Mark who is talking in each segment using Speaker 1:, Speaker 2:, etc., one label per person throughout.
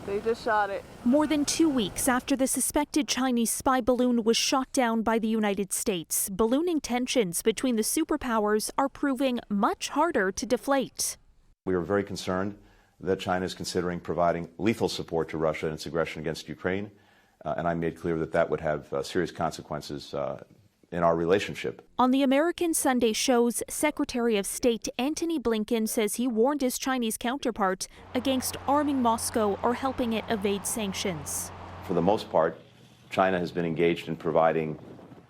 Speaker 1: They just shot it.
Speaker 2: More than 2 weeks after the suspected Chinese spy balloon was shot down by the United States, ballooning tensions between the superpowers are proving much harder to deflate.
Speaker 3: We are very concerned that China is considering providing lethal support to Russia in its aggression against Ukraine, and I made clear that that would have serious consequences in our relationship.
Speaker 2: On the American Sunday show's Secretary of State Antony Blinken says he warned his Chinese counterpart against arming Moscow or helping it evade sanctions.
Speaker 3: For the most part, China has been engaged in providing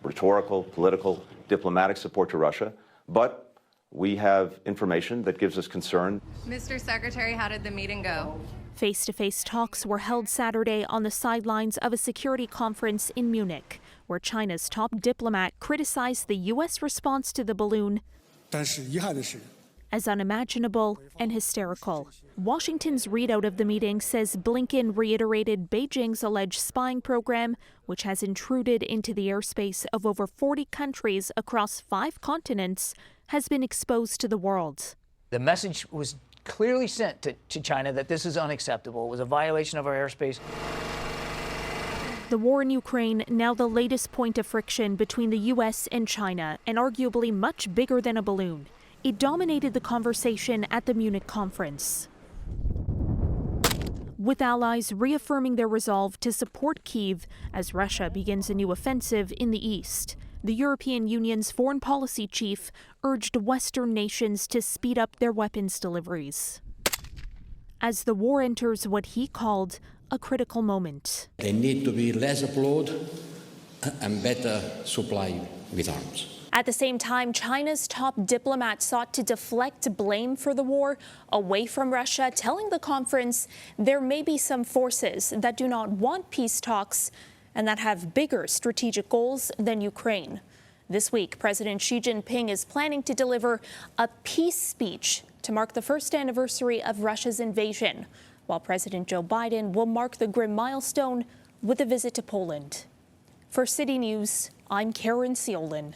Speaker 3: rhetorical, political, diplomatic support to Russia, but we have information that gives us concern.
Speaker 4: Mr. Secretary, how did the meeting go?
Speaker 2: Face-to-face talks were held Saturday on the sidelines of a security conference in Munich, where China's top diplomat criticized the U.S. response to the balloon as unimaginable and hysterical. Washington's readout of the meeting says Blinken reiterated Beijing's alleged spying program, which has intruded into the airspace of over 40 countries across 5 continents, has been exposed to the world.
Speaker 5: The message was clearly sent to China that this is unacceptable. It was a violation of our airspace.
Speaker 2: The war in Ukraine, now the latest point of friction between the U.S. and China, and arguably much bigger than a balloon. It dominated the conversation at the Munich conference, with allies reaffirming their resolve to support Kyiv as Russia begins a new offensive in the east. The European Union's foreign policy chief urged Western nations to speed up their weapons deliveries as the war enters what he called a critical moment.
Speaker 6: They need to be less applauded and better supplied with arms.
Speaker 2: At the same time, China's top diplomat sought to deflect blame for the war away from Russia, telling the conference there may be some forces that do not want peace talks and that have bigger strategic goals than Ukraine. This week, President Xi Jinping is planning to deliver a peace speech to mark the first anniversary of Russia's invasion, while President Joe Biden will mark the grim milestone with a visit to Poland. For City News, I'm Caryn Ceolin.